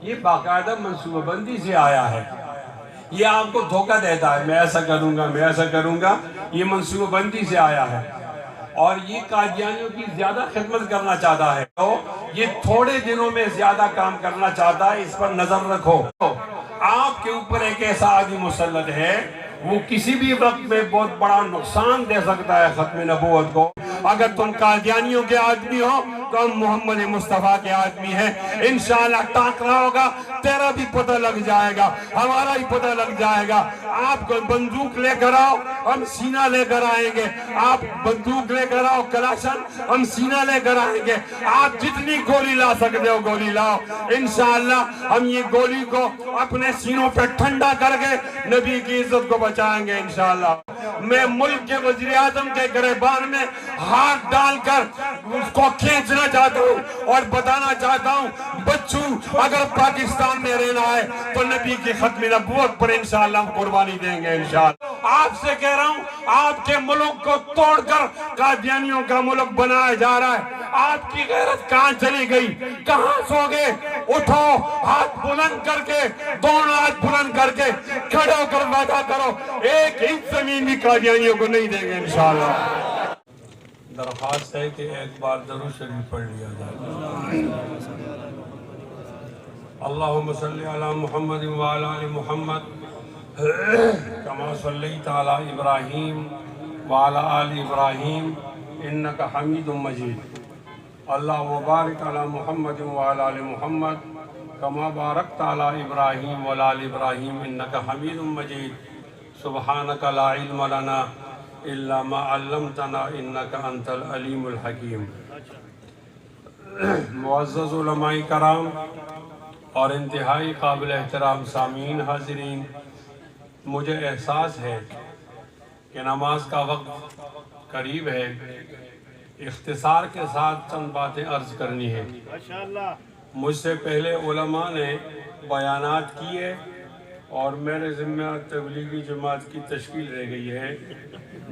یہ باقاعدہ منصوبہ بندی سے آیا ہے. یہ آپ کو دھوکہ دیتا ہے میں ایسا کروں گا میں ایسا کروں گا. یہ منصوبہ بندی سے آیا ہے اور یہ قادیانیوں کی زیادہ خدمت کرنا چاہتا ہے. تو یہ تھوڑے دنوں میں زیادہ کام کرنا چاہتا ہے. اس پر نظر رکھو. آپ کے اوپر ایک ایسا آدمی مسلط ہے وہ کسی بھی وقت میں بہت بڑا نقصان دے سکتا ہے ختم نبوت کو. اگر تم قادیانیوں کے آدمی ہو تو ہم محمد مصطفیٰ کے آدمی ہیں. انشاءاللہ ٹاکرا ہوگا تیرا بھی پتہ لگ جائے گا ہمارا بھی پتہ لگ جائے گا. آپ کو بندوق لے کر آؤ ہم سینہ لے کر آئیں گے. آپ بندوق لے کر آؤ کلاشن ہم سینہ لے کر آئیں گے. آپ جتنی گولی لا سکتے ہو گولی لاؤ. انشاءاللہ ہم یہ گولی کو اپنے سینوں پہ ٹھنڈا کر کے نبی کی عزت کو بچائیں گے انشاءاللہ. میں ملک کے وزیر اعظم کے گریبان میں ہاتھ ڈال کر اس کو کھینچنا چاہتا ہوں اور بتانا چاہتا ہوں بچوں اگر پاکستان میں رہنا ہے تو نبی کی ختم نبوت پر انشاءاللہ ہم قربانی دیں گے انشاءاللہ. آپ سے کہہ رہا ہوں آپ کے ملک کو توڑ کر قادیانیوں کا ملک بنایا جا رہا ہے. آپ کی غیرت کہاں چلی گئی کہاں سو گئے؟ اٹھو ہاتھ بلند کر کے دونوں ہاتھ بلند کر کے کھڑے ہو کر وعدہ کرو ایک انچ زمین بھی قادیانیوں کو نہیں دیں گے انشاءاللہ. درخواست ہے کہ ایک بار درود شریف پڑھ لیا جائے. اللہم صلی علی محمد وعلی آل محمد کما صلیت علی ابراہیم وعلی آل ابراہیم انکا حمید مجید. اللہم بارک علی محمد وعلی آل محمد کما بارکت علی ابراہیم وعلی آل ابراہیم انکا حمید مجید. سبحانک لا علم لنا الا ما علمتنا انکا انت العلیم الحکیم. معزز علماء کرام اور انتہائی قابل احترام سامعین حاضرین، مجھے احساس ہے کہ نماز کا وقت قریب ہے. اختصار کے ساتھ چند باتیں عرض کرنی ہیں. مجھ سے پہلے علماء نے بیانات کیے اور میرے ذمہ تبلیغی جماعت کی تشکیل رہ گئی ہے.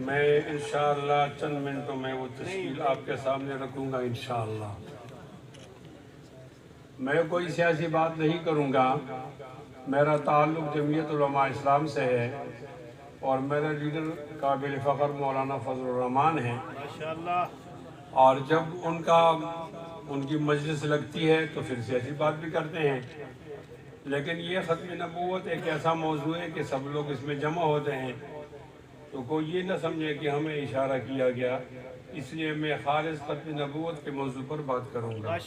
میں انشاءاللہ چند منٹوں میں وہ تشکیل آپ کے سامنے رکھوں گا انشاءاللہ. میں کوئی سیاسی بات نہیں کروں گا. میرا تعلق جمعیت علماء اسلام سے ہے اور میرا لیڈر قابل فخر مولانا فضل الرحمان ہے اور جب ان کی مجلس لگتی ہے تو پھر سیاسی بات بھی کرتے ہیں. لیکن یہ ختم نبوت ایک ایسا موضوع ہے کہ سب لوگ اس میں جمع ہوتے ہیں تو کوئی یہ نہ سمجھے کہ ہمیں اشارہ کیا گیا. اس لیے میں خالص ختم نبوت کے موضوع پر بات کروں گا.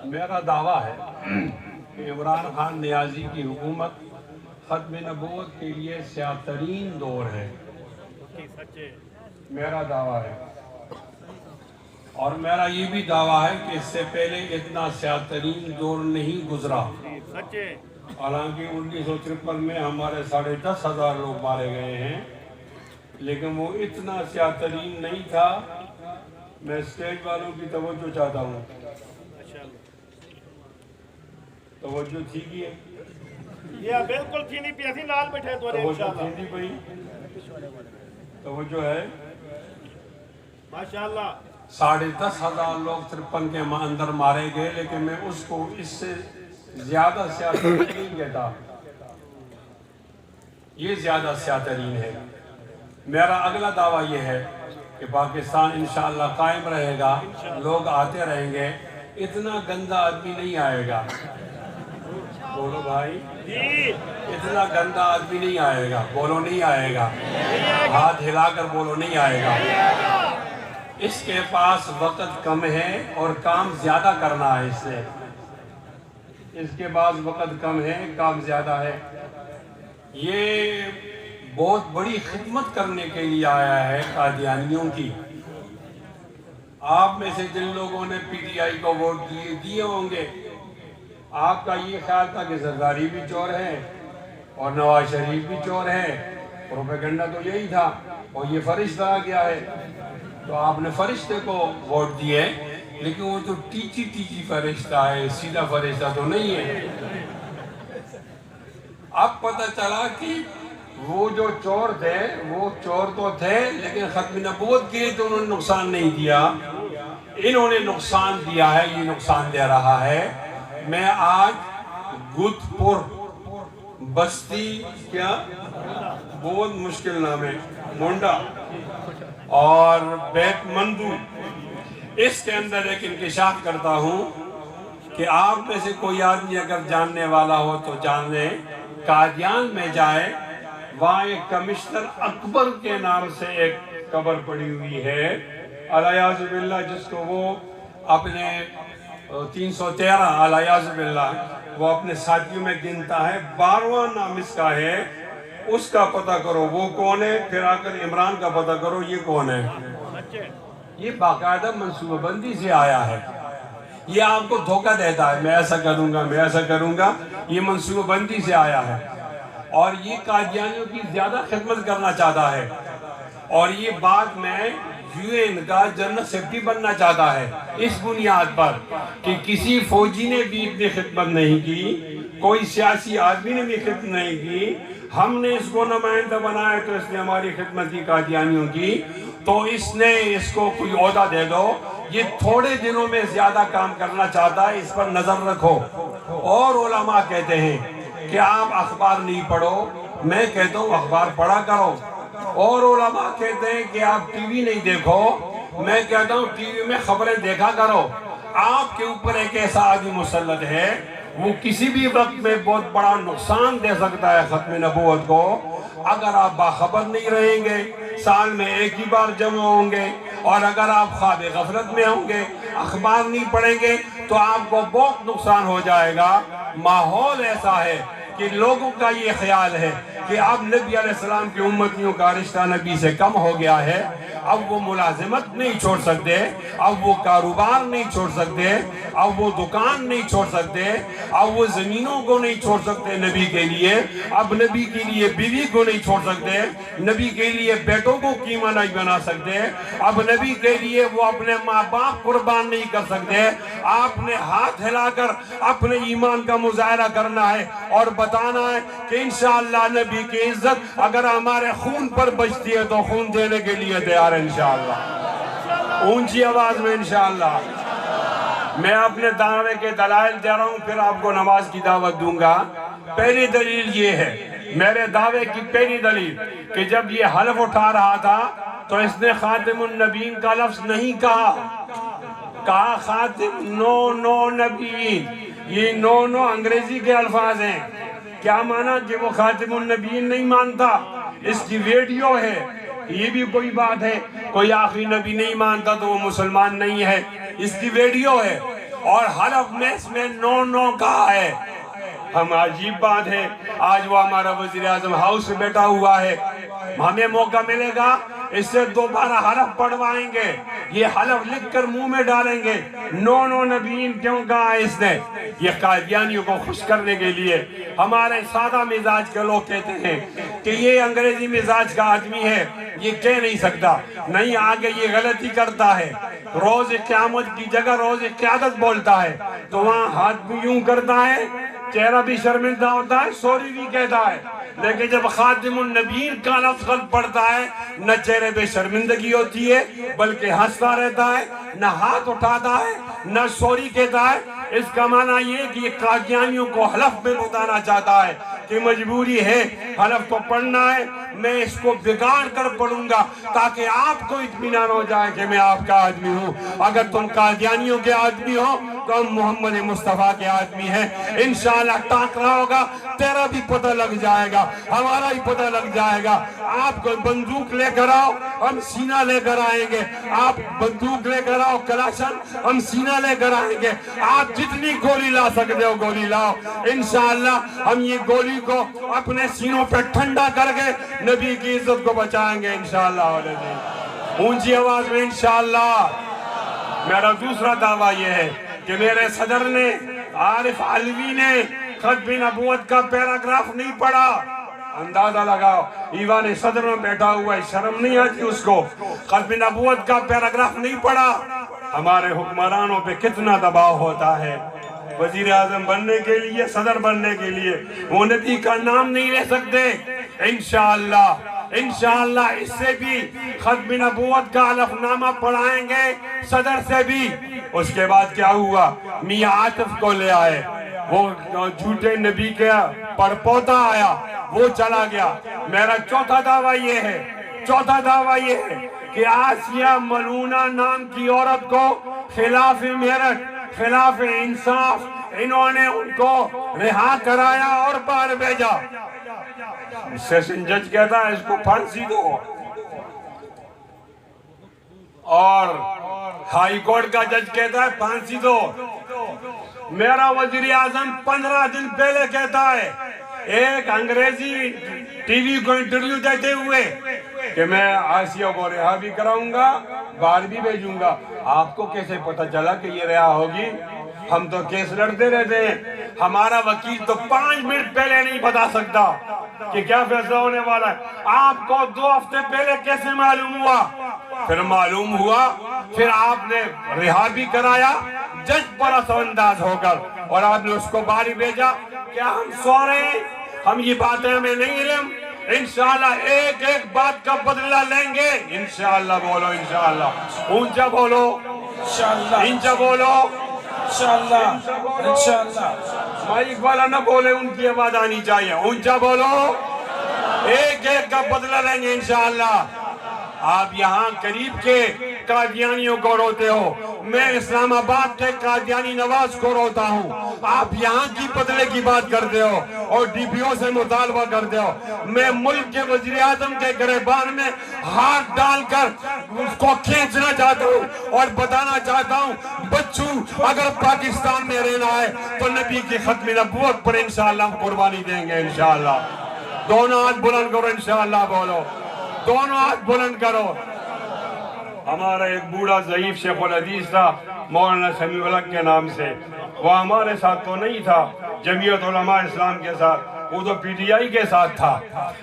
میرا دعویٰ ہے کہ عمران خان نیازی کی حکومت ختم نبوت کے لیے سیاہ ترین دور ہے. میرا دعویٰ ہے اور میرا یہ بھی دعویٰ ہے کہ اس سے پہلے اتنا سیاہ ترین دور نہیں گزرا. حالانکہ 1953 میں ہمارے 10,500 لوگ مارے گئے ہیں لیکن وہ اتنا سیاہ ترین نہیں تھا. میں اسٹیج والوں کی توجہ چاہتا ہوں. توجہ تھی کی ہے؟ یہ بالکل تھی نہیں پیسی لال بیٹھے تو توجہ تھی نہیں پئی؟ توجہ ہے؟ ماشاءاللہ 10,500 لوگ 53 کے اندر مارے گئے لیکن میں اس کو اس سے زیادہ سیاہ ترین نہیں کہتا. یہ زیادہ سیاہ ترین ہے. میرا اگلا دعویٰ یہ ہے کہ پاکستان انشاءاللہ قائم رہے گا. لوگ آتے رہیں گے. اتنا گندا آدمی نہیں آئے گا. بولو بھائی اتنا گندا آدمی نہیں آئے گا. بولو نہیں آئے گا. ہاتھ ہلا کر بولو نہیں آئے گا. اس کے پاس وقت کم ہے اور کام زیادہ کرنا ہے. اس کے پاس وقت کم ہے کام زیادہ ہے. یہ بہت بڑی خدمت کرنے کے لیے آیا ہے قادیانیوں کی. آپ میں سے جن لوگوں نے پی ٹی آئی کو ووٹ دیے ہوں گے آپ کا یہ خیال تھا کہ زرداری بھی چور ہے اور نواز شریف بھی چور ہے. پروپیگنڈا تو یہی تھا اور یہ فرشتہ آ گیا ہے تو آپ نے فرشتے کو ووٹ دیے. لیکن وہ تو ٹیچی فرشتہ ہے سیدھا فرشتہ تو نہیں ہے. اب پتہ چلا کہ وہ جو چور تھے وہ چور تو تھے لیکن ختم نبوت کے لیے تو انہوں نے نقصان نہیں دیا. انہوں نے نقصان دیا ہے. یہ نقصان دے رہا ہے میں آج گودپور بستی کیا بہت مشکل نام ہے مونڈا اور بیت مندو اس کے اندر ایک انکشاف کرتا ہوں کہ آپ میں سے کوئی آدمی اگر جاننے والا ہو تو جان لیں قادیان میں جائے وہاں ایک کمشنر اکبر کے نام سے ایک قبر پڑی ہوئی ہے علیہ باللہ جس کو وہ اپنے 313 علیہ باللہ وہ اپنے ساتھیوں میں گنتا ہے 12واں نام اس کا ہے اس کا پتہ کرو وہ کون ہے پھر آ کر عمران کا پتہ کرو یہ کون ہے یہ باقاعدہ منصوبہ بندی سے آیا ہے یہ آپ کو دھوکہ دیتا ہے میں ایسا کروں گا میں ایسا کروں گا یہ منصوبہ بندی سے آیا ہے اور یہ قادیانیوں کی زیادہ خدمت کرنا چاہتا ہے اور یہ بعد میں UN کا جنرل سیکرٹری بننا چاہتا ہے اس بنیاد پر کہ کسی فوجی نے بھی اتنی خدمت نہیں کی کوئی سیاسی آدمی نے بھی خدمت نہیں کی ہم نے اس کو نمائندہ بنایا تو اس نے ہماری خدمت کی قادیانیوں کی تو اس نے اس کو کوئی عہدہ دے دو یہ تھوڑے دنوں میں زیادہ کام کرنا چاہتا ہے اس پر نظر رکھو اور علماء کہتے ہیں کہ آپ اخبار نہیں پڑھو میں کہتا ہوں اخبار پڑھا کرو اور علماء کہتے ہیں کہ آپ ٹی وی نہیں دیکھو میں کہتا ہوں ٹی وی میں خبریں دیکھا کرو آپ کے اوپر ایک ایسا آدمی مسلط ہے وہ کسی بھی وقت میں بہت بڑا نقصان دے سکتا ہے ختم نبوت کو اگر آپ باخبر نہیں رہیں گے سال میں ایک ہی بار جمع ہوں گے اور اگر آپ خواب غفلت میں ہوں گے اخبار نہیں پڑھیں گے تو آپ کو بہت نقصان ہو جائے گا ماحول ایسا ہے کہ لوگوں کا یہ خیال ہے کہ اب نبی علیہ السلام کی امتیوں کا رشتہ نبی سے کم ہو گیا ہے اب وہ ملازمت نہیں چھوڑ سکتے اب وہ کاروبار نہیں چھوڑ سکتے اب وہ دکان نہیں چھوڑ سکتے اب وہ زمینوں کو نہیں چھوڑ سکتے نبی کے لیے اب نبی کے لیے بیوی کو نہیں چھوڑ سکتے نبی کے لیے بیٹوں کو قیمہ نہیں بنا سکتے اب نبی کے لیے وہ اپنے ماں باپ قربان نہیں کر سکتے آپ نے ہاتھ ہلا کر اپنے ایمان کا مظاہرہ کرنا ہے اور بتانا ہے کہ انشاءاللہ نبی کی عزت اگر ہمارے خون پر بچتی ہے تو خون دینے کے لیے تیار ہے انشاءاللہ اونچی آواز میں انشاءاللہ میں اپنے دعوے کے دلائل دے رہا ہوں پھر آپ کو نماز کی دعوت دوں گا پہلی دلیل یہ ہے میرے دعوے کی پہلی دلیل کہ جب یہ حلف اٹھا رہا تھا تو اس نے خاتم النبیین کا لفظ نہیں کہا خاتم نو نبیین یہ نو انگریزی کے الفاظ ہیں کیا مانا کہ وہ خاتم النبیین نہیں مانتا اس کی ویڈیو ہے یہ بھی کوئی بات ہے کوئی آخری نبی نہیں مانتا تو وہ مسلمان نہیں ہے اس کی ویڈیو ہے اور حلف میں اس میں نو کہا ہے ہم عجیب بات ہے آج وہ ہمارا وزیر اعظم ہاؤس میں بیٹھا ہوا ہے ہمیں موقع ملے گا اس سے دوبارہ حلف پڑھوائیں گے یہ حلف لکھ کر منہ میں ڈالیں گے نو نبیین کیوں کہا اس نے یہ قادیانیوں کو خوش کرنے کے لیے ہمارے سادہ مزاج کے لوگ کہتے ہیں کہ یہ انگریزی مزاج کا آدمی ہے یہ کہہ نہیں سکتا نہیں آگے یہ غلطی کرتا ہے روز قیامت کی جگہ روز قیادت بولتا ہے تو وہاں ہاتھ بھی یوں کرتا ہے چہرہ بھی شرمندہ ہوتا ہے سوری بھی کہتا ہے لیکن جب خاتم النبیین کا لفظ پڑھتا ہے نہ چہرے پہ شرمندگی ہوتی ہے بلکہ ہنستا رہتا ہے نہ ہاتھ اٹھاتا ہے نہ سوری کہتا ہے اس کا معنی یہ کہ یہ قادیانیوں کو حلف میں بتانا چاہتا ہے کہ مجبوری ہے حلف کو پڑھنا ہے میں اس کو بگاڑ کر پڑھوں گا تاکہ آپ کو اطمینان ہو جائے کہ میں آپ کا آدمی ہوں اگر تم قادیانیوں کے آدمی ہو تو ہم محمد مصطفیٰ کے آدمی ہیں انشاءاللہ ٹاکرا ہوگا تیرا بھی پتہ لگ جائے گا ہمارا ہی پتہ لگ جائے گا آپ کو بندوق لے کر آؤ ہم سینہ لے کر آئیں گے آپ بندوق لے کر آؤ کلاشن ہم سینہ لے کر آئیں گے آپ جتنی گولی لا سکتے ہو گولی لاؤ انشاءاللہ ہم یہ گولی کو اپنے سینوں پہ ٹھنڈا کر کے نبی کی عزت کو بچائیں گے انشاءاللہ اونچی آواز میں انشاءاللہ میرا دوسرا دعویٰ یہ ہے کہ میرے صدر نے عارف علوی نے ختم نبوت کا پیراگراف نہیں پڑھا اندازہ لگاؤ ایوان صدر میں بیٹھا ہوا ہے شرم نہیں آتی اس کو ختم نبوت کا پیراگراف نہیں پڑھا ہمارے حکمرانوں پہ کتنا دباؤ ہوتا ہے وزیر اعظم بننے کے لیے صدر بننے کے لیے وہ نبی کا نام نہیں لے سکتے انشاءاللہ انشاءاللہ اس سے بھی ختم نبوت کا علفنامہ پڑھائیں گے صدر سے بھی۔ اس کے بعد کیا ہوا، میاں عاطف کو لے آئے، وہ جھوٹے نبی کا پڑپوتا آیا، وہ چلا گیا۔ میرا چوتھا دعویٰ یہ ہے کہ آسیہ ملونہ نام کی عورت کو خلاف میرٹ، خلاف انصاف انہوں نے ان کو رہا کرایا اور باہر بھیجا۔ سیشن جج کہتا ہے اس کو پھانسی دو، اور ہائی کورٹ کا جج کہتا ہے پھانسی دو۔ میرا وزیر اعظم 15 دن پہلے کہتا ہے ایک انگریزی ٹی وی کو انٹرویو دیتے ہوئے کہ میں آسیہ کو رہا بھی کراؤں گا، باہر بھی بھیجوں گا۔ آپ کو کیسے پتہ چلا کہ یہ رہا ہوگی؟ ہم تو کیس لڑتے رہتے ہیں، ہمارا وکیل تو 5 منٹ پہلے نہیں بتا سکتا کہ کیا فیصلہ ہونے والا ہے۔ آپ کو 2 ہفتے پہلے کیسے معلوم ہوا؟ پھر معلوم ہوا، پھر آپ نے رہا بھی کرایا جج پر اثر انداز ہو کر، اور آپ نے اس کو باہر بھیجا۔ کیا ہم سو رہے ہیں؟ ہم یہ باتیں ہمیں نہیں علم؟ انشاءاللہ ایک ایک بات کا بدلہ لیں گے انشاءاللہ۔ بولو انشاءاللہ، اونچا بولو انشاءاللہ، اونچا بولو انشاءاللہ۔ مائک والا نہ بولے، ان کی آواز آنی چاہیے، اونچا بولو۔ ایک ایک کا بدلہ لیں گے انشاءاللہ۔ آپ یہاں قریب کے قادیانیوں کو روتے ہو، میں اسلام آباد کے قادیانی نواز کو روتا ہوں۔ آپ یہاں کی بدلے کی بات کرتے ہو اور ڈی پی او سے مطالبہ کرتے ہو۔ میں ملک کے وزیر اعظم کے گریبان میں ہاتھ ڈال کر اس کو کھینچنا چاہتا ہوں اور بتانا چاہتا ہوں، بچوں اگر پاکستان میں رہنا ہے تو نبی کی ختم نبوت پر انشاءاللہ ہم قربانی دیں گے انشاءاللہ۔ دونوں ہاتھ بلند کرو انشاءاللہ، بولو، دونوں ہاتھ بلند کرو۔ ہمارا ایک بوڑھا ضعیف شیخ الحدیث تھا مولانا سمیع الحق کے نام سے، وہ ہمارے ساتھ تو نہیں تھا جمعیت علماء اسلام کے ساتھ، وہ تو پی ٹی آئی کے ساتھ تھا،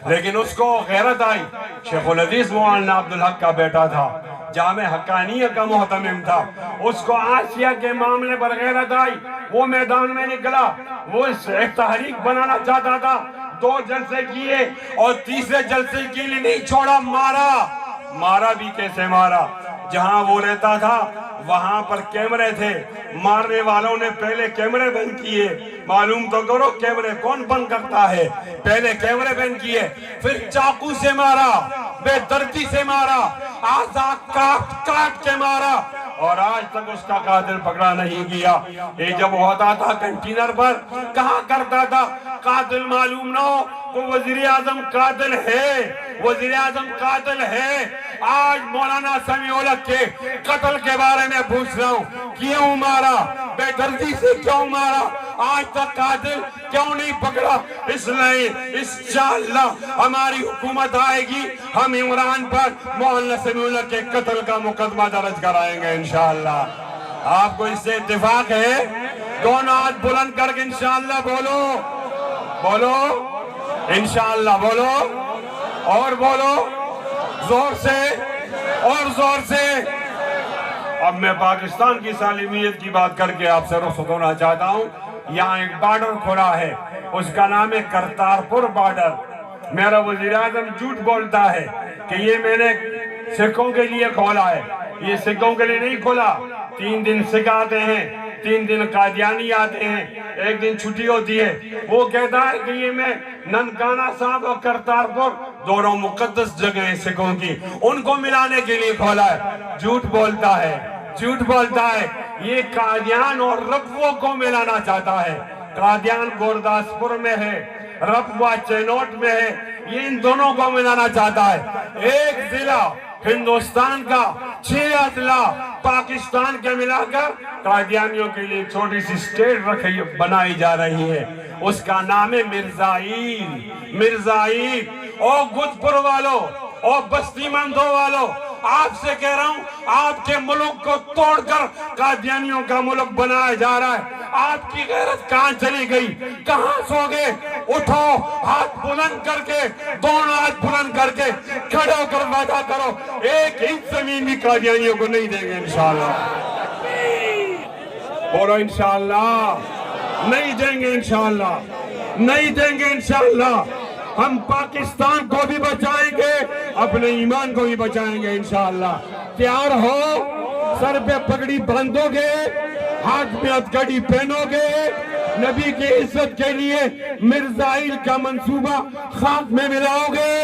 لیکن اس کو غیرت آئی۔ شیخ الحدیث مولانا عبدالحق کا بیٹا تھا، جامع حقانیہ کا محتمم تھا، اس کو آسیہ کے معاملے پر غیرت آئی، وہ میدان میں نکلا، وہ ایک تحریک بنانا چاہتا تھا۔ 2 جلسے کیے اور تیسرے جلسے کے لیے نہیں چھوڑا، مارا بھی کیسے مارا؟ جہاں وہ رہتا تھا وہاں پر کیمرے تھے، مارنے والوں نے پہلے کیمرے بند کیے، معلوم تو کرو کیمرے کون بند کرتا ہے، پہلے کیمرے بند کیے، پھر چاقو سے مارا، بے دردی سے مارا، آزا کاٹ کے مارا، اور آج تک اس کا قاتل پکڑا نہیں گیا۔ یہ جب ہوتا تھا کنٹینر پر کہاں کرتا تھا قاتل معلوم نہ ہو تو وزیر اعظم قاتل ہے، وزیر اعظم قاتل ہے۔ آج مولانا سمیع الحق کے قتل کے بارے میں پوچھ رہا ہوں، کیوں مارا؟ بے دردی سے کیوں مارا؟ آج تک قاتل کیوں نہیں پکڑا؟ اس لیے انشاءاللہ ہماری حکومت آئے گی، ہم عمران پر مولانا سمیع الحق کے قتل کا مقدمہ درج کرائیں گے انشاءاللہ۔ آپ کو اس سے اتفاق ہے؟ دونوں ہاتھ بلند کر کے انشاءاللہ بولو انشاءاللہ، بولو اور بولو زور سے اور زور سے۔ اب میں پاکستان کی سالمیت کی بات کر کے آپ سے رخصت ہونا چاہتا ہوں۔ یہاں ایک بارڈر کھلا ہے، اس کا نام ہے کرتارپور بارڈر۔ میرا وزیر اعظم جھوٹ بولتا ہے کہ یہ میں نے سکھوں کے لیے کھولا ہے، یہ سکھوں کے لیے نہیں کھولا۔ 3 دن سکھ آتے ہیں، 3 دن قادیانی آتے ہیں، 1 دن چھٹی ہوتی ہے۔ وہ کہتا ہے کہ یہ میں ننکانہ صاحب اور کرتارپور دونوں مقدس جگہ ہیں سکھوں کی، ان کو ملانے کے لیے کھولا ہے۔ جھوٹ بولتا ہے۔ یہ قادیان اور ربوہ کو ملانا چاہتا ہے۔ قادیان گورداسپور میں ہے، ربوہ چینوٹ میں ہے، یہ ان دونوں کو ملانا چاہتا ہے۔ ایک ضلع ہندوستان کا 6 اضلاع پاکستان کے ملا کر قادیانیوں کے لیے چھوٹی سی اسٹیٹ بنائی جا رہی ہے، اس کا نام ہے مرزائیل۔ او گجپور والو، او بستی مندو والو، آپ سے کہہ رہا ہوں، آپ کے ملک کو توڑ کر قادیانیوں کا ملک بنایا جا رہا ہے۔ آپ کی غیرت کہاں چلی گئی؟ کہاں سو گئے؟ اٹھو، ہاتھ بلند کر کے، دونوں ہاتھ بلند کر کے کھڑے ہو کر وعدہ کرو، ایک انچ زمین بھی قادیانیوں کو نہیں دیں گے انشاءاللہ۔ بولو انشاءاللہ، نہیں دیں گے انشاءاللہ، نہیں دیں گے انشاءاللہ۔ ہم پاکستان کو بھی بچائیں گے، اپنے ایمان کو بھی بچائیں گے انشاءاللہ۔ تیار ہو؟ سر پہ پگڑی باندھو گے، ہاتھ میں ہتھکڑی پہنو گے، نبی کی عزت کے لیے مرزائیل کا منصوبہ خاک میں ملاؤ گے؟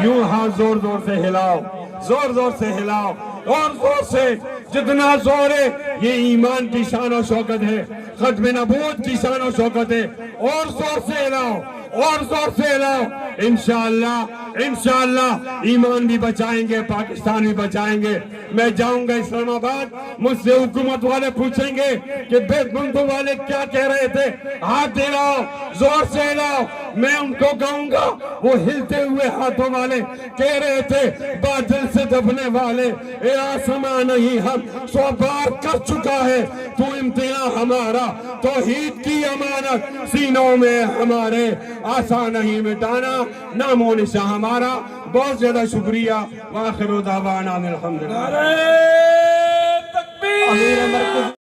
یوں ہاتھ زور زور سے ہلاؤ، زور زور سے ہلاؤ، اور زور سے، جتنا زور ہے یہ ایمان کی شان و شوکت ہے، ختم نبوت کی شان و شوکت ہے، اور زور سے ہلاؤ، اور زور سے ہلاؤ۔ انشاءاللہ انشاءاللہ ایمان بھی بچائیں گے، پاکستان بھی بچائیں گے۔ میں جاؤں گا اسلام آباد، مجھ سے حکومت والے پوچھیں گے کہ بیت بندو والے کیا کہہ رہے تھے، ہاتھ ہلاؤ، زور سے ہلاؤ۔ میں ان کو کہوں گا وہ ہلتے ہوئے ہاتھوں والے کہہ رہے تھے بادل سے دبنے والے، اے آسمان نہیں ہم 100 بار کر چکا ہے تو امتحان ہمارا، توحید کی امانت سینوں میں ہمارے آسان نہیں مٹانا، نام و نشان ہمارا۔ بہت زیادہ شکریہ، وآخر دعوانا الحمدللہ۔ نعرہ تکبیر!